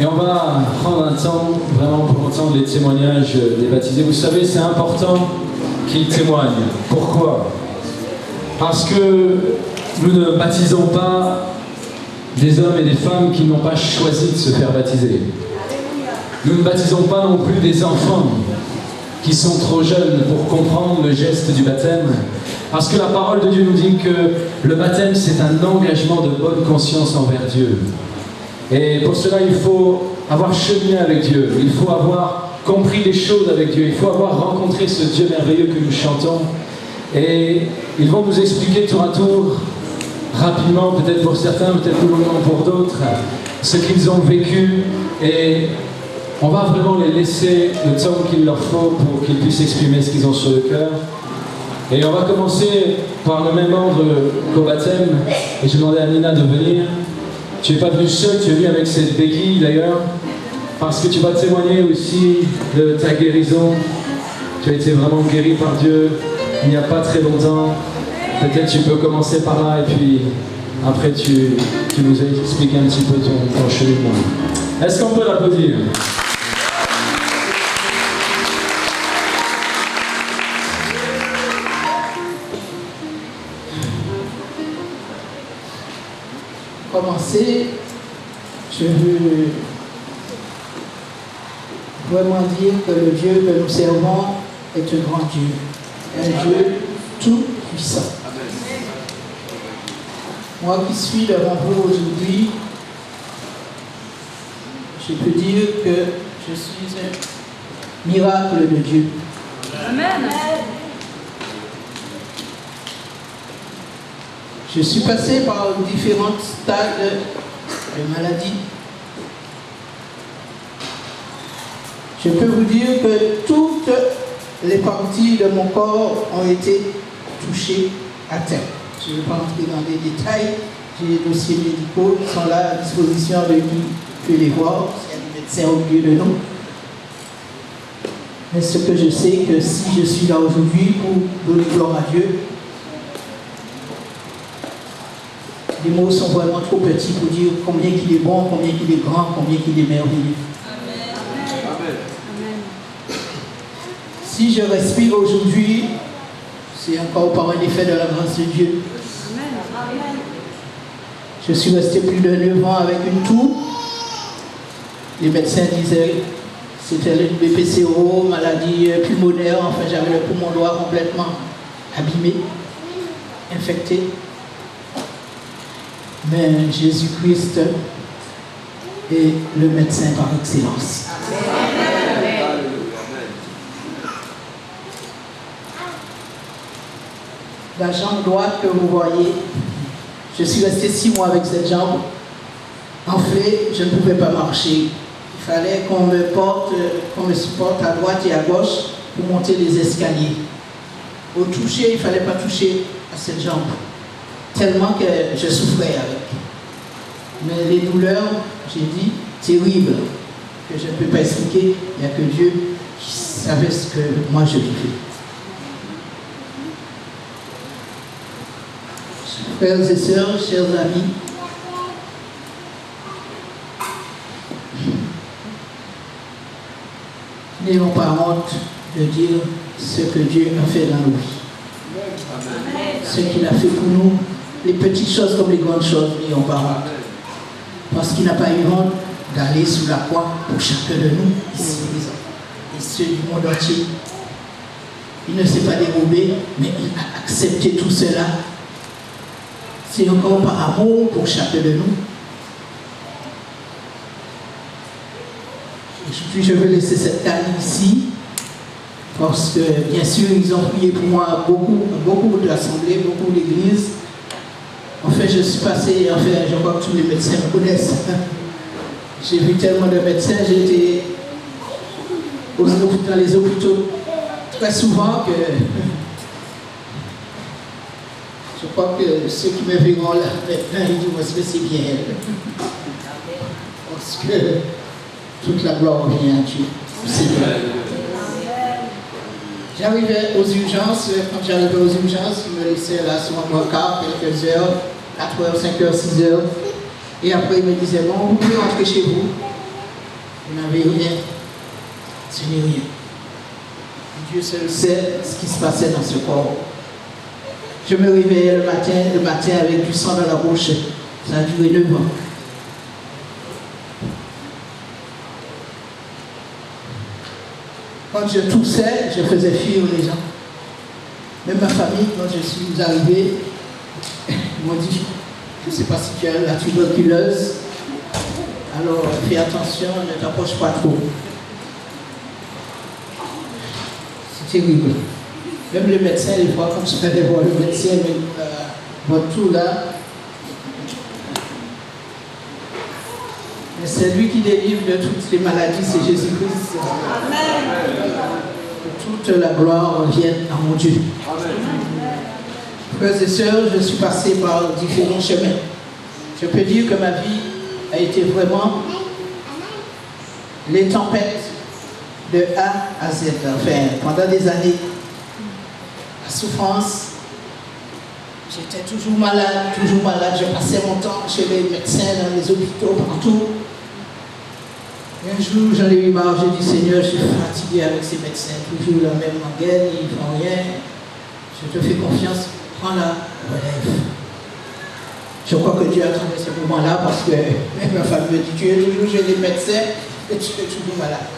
Et on va prendre un temps vraiment pour entendre les témoignages des baptisés. Vous savez, c'est important qu'ils témoignent. Pourquoi? Parce que nous ne baptisons pas des hommes et des femmes qui n'ont pas choisi de se faire baptiser. Nous ne baptisons pas non plus des enfants qui sont trop jeunes pour comprendre le geste du baptême. Parce que la parole de Dieu nous dit que le baptême, c'est un engagement de bonne conscience envers Dieu. Et pour cela, il faut avoir cheminé avec Dieu. Il faut avoir compris les choses avec Dieu. Il faut avoir rencontré ce Dieu merveilleux que nous chantons. Et ils vont nous expliquer tour à tour, rapidement, peut-être pour certains, peut-être plus longtemps pour d'autres, ce qu'ils ont vécu. Et on va vraiment les laisser le temps qu'il leur faut pour qu'ils puissent exprimer ce qu'ils ont sur le cœur. Et on va commencer par le même ordre qu'au baptême. Et je demandais à Nina de venir. Tu n'es pas venu seul, tu es venu avec cette béquille d'ailleurs, parce que tu vas témoigner aussi de ta guérison. Tu as été vraiment guéri par Dieu il n'y a pas très longtemps. Peut-être tu peux commencer par là et puis après tu nous expliques un petit peu ton cheminement. Est-ce qu'on peut l'applaudir? Commencer, je veux vraiment dire que le Dieu que nous servons est un grand Dieu, un Dieu tout puissant. Moi qui suis devant vous aujourd'hui, je peux dire que je suis un miracle de Dieu. Amen. Je suis passé par différents stades de maladie. Je peux vous dire que toutes les parties de mon corps ont été touchées à terre. Je ne vais pas entrer dans les détails. J'ai des dossiers médicaux qui sont là à disposition de qui peut les voir. Il y a des médecins au milieu de nous. Mais ce que je sais, que si je suis là aujourd'hui pour donner gloire à Dieu, les mots sont vraiment trop petits pour dire combien il est bon, combien il est grand, combien il est merveilleux. Amen. Si je respire aujourd'hui, c'est encore par un effet de la grâce de Dieu. Amen. Je suis resté plus de 9 ans avec une toux. Les médecins disaient que c'était une BPCO, maladie pulmonaire, enfin j'avais le poumon droit complètement abîmé, infecté. Mais Jésus-Christ est le médecin par excellence. Amen. La jambe droite que vous voyez, je suis resté 6 mois avec cette jambe. Enflée, je ne pouvais pas marcher. Il fallait qu'on me supporte à droite et à gauche pour monter les escaliers. Au toucher, il ne fallait pas toucher à cette jambe. Tellement que je souffrais avec. Mais les douleurs, j'ai dit, terribles, que je ne peux pas expliquer. Il n'y a que Dieu qui savait ce que moi je vivais. Frères et sœurs, chers amis, n'ayons pas honte de dire ce que Dieu a fait dans nos vies. Ce qu'il a fait pour nous, les petites choses comme les grandes choses, n'ayons pas honte. Parce qu'il n'a pas eu honte d'aller sous la croix pour chacun de nous, ici, et ceux du monde entier. Il ne s'est pas dérobé, mais il a accepté tout cela. C'est encore par amour pour chacun de nous. Puis je vais laisser cette table ici, parce que bien sûr ils ont prié pour moi beaucoup d'assemblées, beaucoup d'églises. En fait, je suis passé, je crois que tous les médecins me connaissent. J'ai vu tellement de médecins, j'ai été dans les hôpitaux très souvent que je crois que ceux qui me verront là maintenant, ils disent que c'est bien elle. Parce que toute la gloire vient à Dieu. J'arrivais aux urgences, quand j'arrivais aux urgences, ils me laissaient là sur un brancard quelques heures, 4 heures, 5 heures, 6 heures. Et après, ils me disaient, bon, vous pouvez rentrer chez vous. Je n'avais rien. Ce n'est rien. Dieu seul sait ce qui se passait dans ce corps. Je me réveillais le matin avec du sang dans la bouche. Ça a duré 9 ans. Quand je toussais, je faisais fuir les gens. Même ma famille, quand je suis arrivé, ils m'ont dit, je ne sais pas si tu as la tuberculose, alors fais attention, ne t'approche pas trop. C'est terrible. Même le médecin, des fois, quand je vais voir le médecin, voit tout là. Mais c'est lui qui délivre de toutes les maladies, c'est Jésus-Christ. Que toute la gloire revienne à mon Dieu. Frères et sœurs, je suis passé par différents chemins. Je peux dire que ma vie a été vraiment les tempêtes de A à Z. Enfin, pendant des années, la souffrance, j'étais toujours malade, je passais mon temps chez les médecins, dans les hôpitaux, partout. Et un jour, j'en ai eu marre, j'ai dit, Seigneur, je suis fatigué avec ces médecins, toujours la même rengaine, ils ne font rien. Je te fais confiance, prends-la, relève. Je crois que Dieu a trouvé ce moment-là parce que même ma femme me dit, tu es toujours chez les médecins et tu es toujours malade.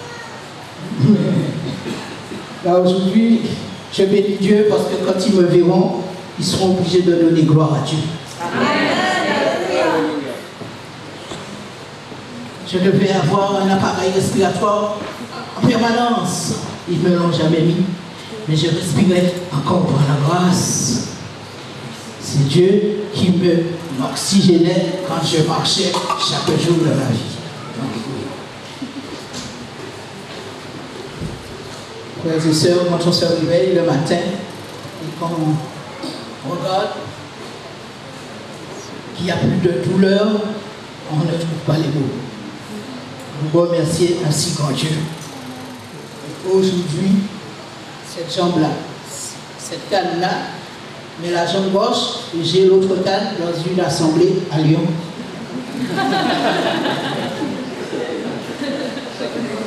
Là, aujourd'hui, je bénis Dieu parce que quand ils me verront, ils seront obligés de donner gloire à Dieu. Amen. Je devais avoir un appareil respiratoire en permanence. Ils ne me l'ont jamais mis, mais je respirais encore par la grâce. C'est Dieu qui m'oxygénait quand je marchais chaque jour de ma vie. Frères et sœurs, quand on se réveille le matin et qu'on regarde qu'il n'y a plus de douleur, on ne trouve pas les mots. Nous remercier ainsi grand Dieu. Aujourd'hui, cette jambe-là, cette canne-là, mais la jambe gauche, j'ai l'autre canne dans une assemblée à Lyon.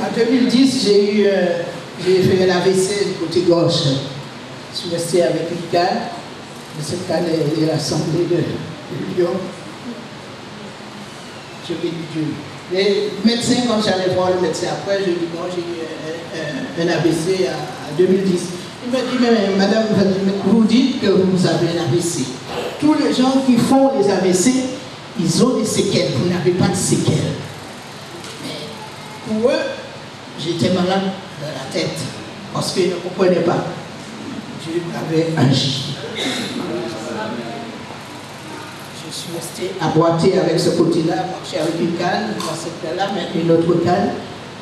En 2010, j'ai fait un AVC du côté gauche. Je suis resté avec une canne, mais cette canne est l'assemblée de Lyon. Je bénis Dieu. Les médecins, quand j'allais voir le médecin après, je lui dis, bon, j'ai eu un AVC en 2010. Il m'a dit, mais madame, vous dites que vous avez un AVC. Tous les gens qui font les AVC, ils ont des séquelles. Vous n'avez pas de séquelles. Mais pour eux, j'étais malade de la tête parce qu'ils ne comprenaient pas. Dieu avait agi. Je suis resté aboîté avec ce côté-là, marcher avec une canne, dans cette canne-là, mais une autre canne.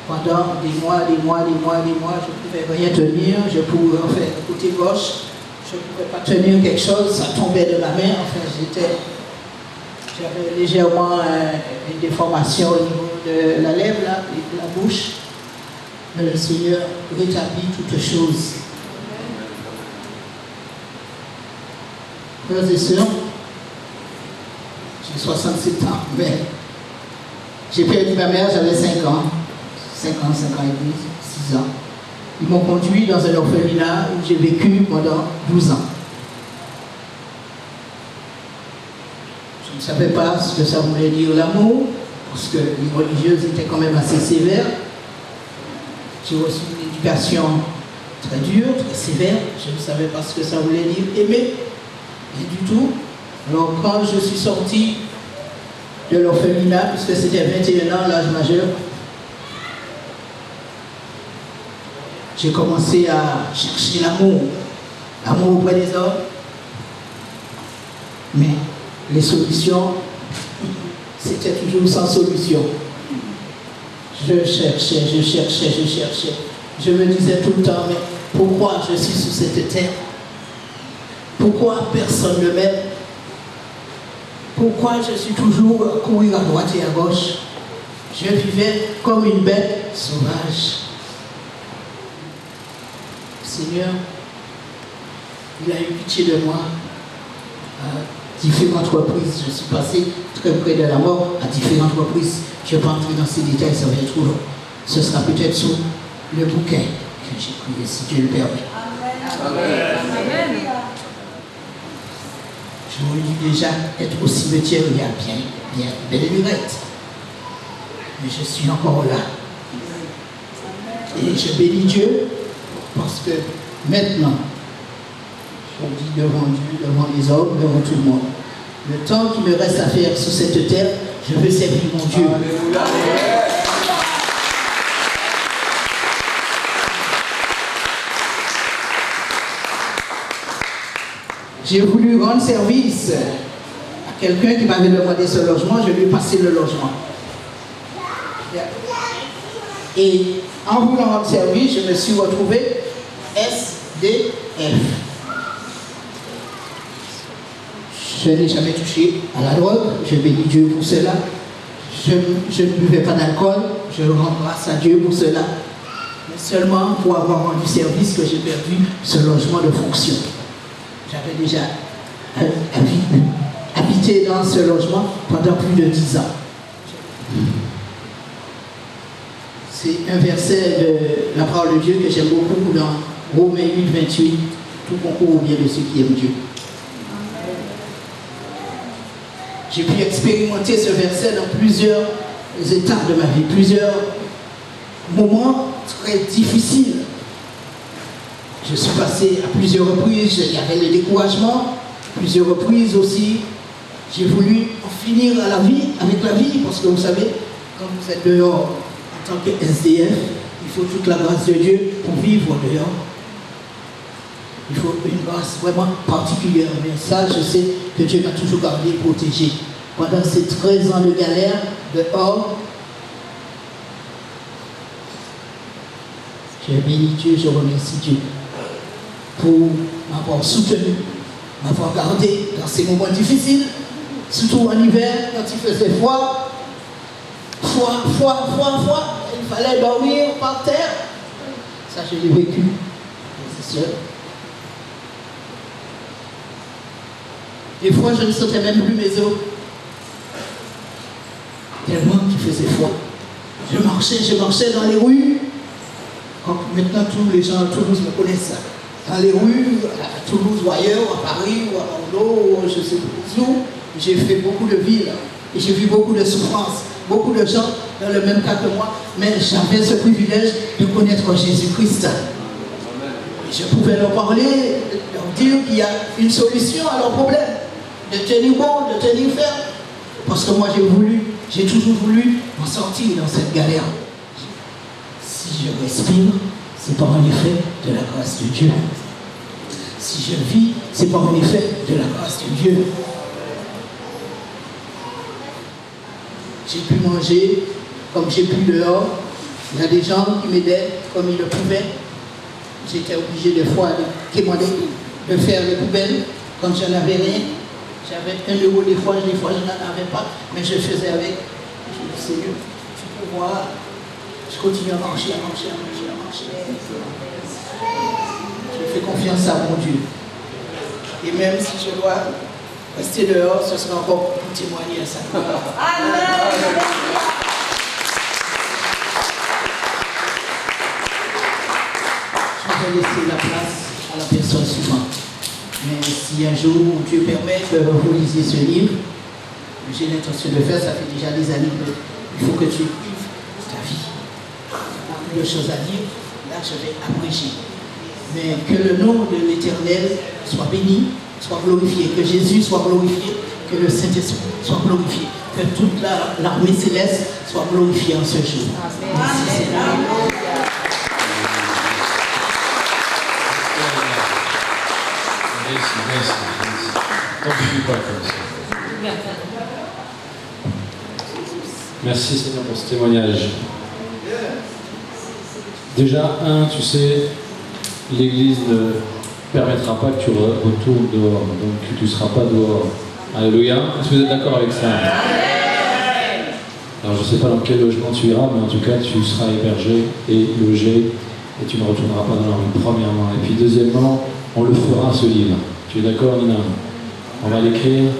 Pendant des mois, je ne pouvais rien tenir. Je pouvais, enfin, le côté gauche, je ne pouvais pas tenir quelque chose, ça tombait de ma main. Enfin, j'avais légèrement une déformation au niveau de la lèvre, là, et de la bouche. Mais le Seigneur rétablit toutes choses. Frères et sœurs, j'ai 67 ans, mais j'ai perdu ma mère, j'avais 5 ans. 5 ans et demi, 6 ans. Ils m'ont conduit dans un orphelinat où j'ai vécu pendant 12 ans. Je ne savais pas ce que ça voulait dire l'amour, parce que les religieuses étaient quand même assez sévères. J'ai reçu une éducation très dure, très sévère. Je ne savais pas ce que ça voulait dire aimer, rien du tout. Alors quand je suis sorti de l'orphelinat, puisque c'était 21 ans, l'âge majeur, j'ai commencé à chercher l'amour auprès des hommes. Mais les solutions, c'était toujours sans solution. Je cherchais. Je me disais tout le temps, mais pourquoi je suis sur cette terre? Pourquoi personne ne m'aime? Pourquoi je suis toujours à courir à droite et à gauche? Je vivais comme une bête sauvage. Seigneur, il a eu pitié de moi à différentes reprises. Je suis passé très près de la mort à différentes reprises. Je ne vais pas entrer dans ces détails, ça va être trop long. ce sera peut-être sur le bouquet que j'ai prié, si Dieu le permet. Amen. Je voulais déjà être au cimetière il y a bien belle lurette. Mais je suis encore là. Et je bénis Dieu parce que maintenant, je dis devant Dieu, devant les hommes, devant tout le monde, le temps qui me reste à faire sur cette terre, je veux servir mon Dieu. J'ai voulu rendre service à quelqu'un qui m'avait demandé ce logement, je lui ai passé le logement. Et en voulant rendre service, je me suis retrouvé SDF. Je n'ai jamais touché à la drogue, je bénis Dieu pour cela. Je ne buvais pas d'alcool, je rends grâce à Dieu pour cela. Mais seulement pour avoir rendu service que j'ai perdu ce logement de fonction. J'avais déjà habité dans ce logement pendant plus de 10 ans. C'est un verset de la parole de Dieu que j'aime beaucoup dans Romains 8, 28. Tout concourt au bien de ceux qui aiment Dieu. J'ai pu expérimenter ce verset dans plusieurs étapes de ma vie, plusieurs moments très difficiles. Je suis passé à plusieurs reprises, il y avait le découragement, plusieurs reprises aussi. J'ai voulu en finir avec la vie, parce que vous savez, quand vous êtes dehors en tant que SDF, il faut toute la grâce de Dieu pour vivre dehors. Il faut une grâce vraiment particulière. Mais ça, je sais que Dieu m'a toujours gardé, protégé. Pendant ces 13 ans de galère dehors, je bénis Dieu, je remercie Dieu pour m'avoir soutenu, m'avoir gardé dans ces moments difficiles, surtout en hiver, quand il faisait froid. Il fallait dormir par terre. Ça, je l'ai vécu, c'est sûr. Des fois, je ne sentais même plus mes os. Tellement qu'il faisait froid. Je marchais dans les rues. Maintenant, tous les gens à Toulouse me connaissent ça. Dans les rues, à Toulouse ou ailleurs, à Paris ou à Bordeaux, je ne sais plus où, j'ai fait beaucoup de villes. Et j'ai vu beaucoup de souffrances, beaucoup de gens dans le même cas que moi. Mais j'avais ce privilège de connaître Jésus-Christ. Et je pouvais leur parler, leur dire qu'il y a une solution à leurs problèmes. De tenir bon, de tenir ferme. Parce que moi j'ai toujours voulu m'en sortir dans cette galère. Si je respire, c'est par un effet de la grâce de Dieu. Si je vis, c'est par un effet de la grâce de Dieu. J'ai pu manger comme j'ai pu dehors. Il y a des gens qui m'aidaient comme ils le pouvaient. J'étais obligé des fois de demander de faire les poubelles quand je n'avais rien. J'avais 1 euro des fois je n'en avais pas, mais je faisais avec. Je dis, Seigneur, tu peux voir, je continue à marcher. Je fais confiance à mon Dieu. Et même si je dois rester dehors, ce sera encore pour témoigner à ça. Amen. Je vais laisser la place à la personne suivante. Mais si un jour Dieu permet que vous lisiez ce livre, j'ai l'intention de faire, ça fait déjà des années qu'il faut que tu vives ta vie. Il y a plus de choses à dire, là je vais abréger. Mais que le nom de l'Éternel soit béni, soit glorifié, que Jésus soit glorifié, que le Saint-Esprit soit glorifié, que toute l'armée céleste soit glorifiée en ce jour. Merci Seigneur. Merci. Continue pas comme ça. Merci Seigneur pour ce témoignage. Déjà, tu sais, l'Église ne permettra pas que tu retournes dehors, donc tu ne seras pas dehors. Alléluia. Est-ce que vous êtes d'accord avec ça? Alors je ne sais pas dans quel logement tu iras, mais en tout cas tu seras hébergé et logé et tu ne retourneras pas dans la rue, premièrement. Et puis deuxièmement, on le fera ce livre. Tu es d'accord, Nina? On va l'écrire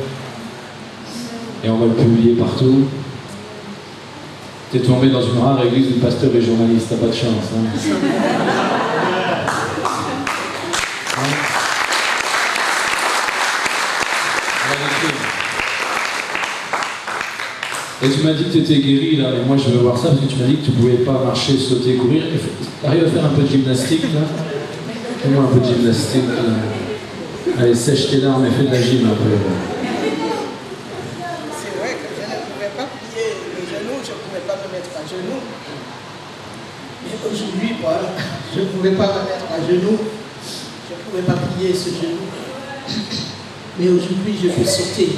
et on va le publier partout. T'es tombé dans une rare église où le pasteur est journaliste, t'as pas de chance. Hein. Et tu m'as dit que tu étais guéri là, mais moi je veux voir ça parce que tu m'as dit que tu pouvais pas marcher, sauter, courir. T'arrives à faire un peu de gymnastique là? Fais-moi un peu de gymnastique là. Allez, sèche tes larmes et fais de la gym un peu. C'est vrai que je ne pouvais pas plier les genoux, je ne pouvais pas me mettre à genoux. Mais aujourd'hui, voilà, je ne pouvais pas me mettre à genoux, je ne pouvais pas plier ce genou. Mais aujourd'hui, je peux sauter.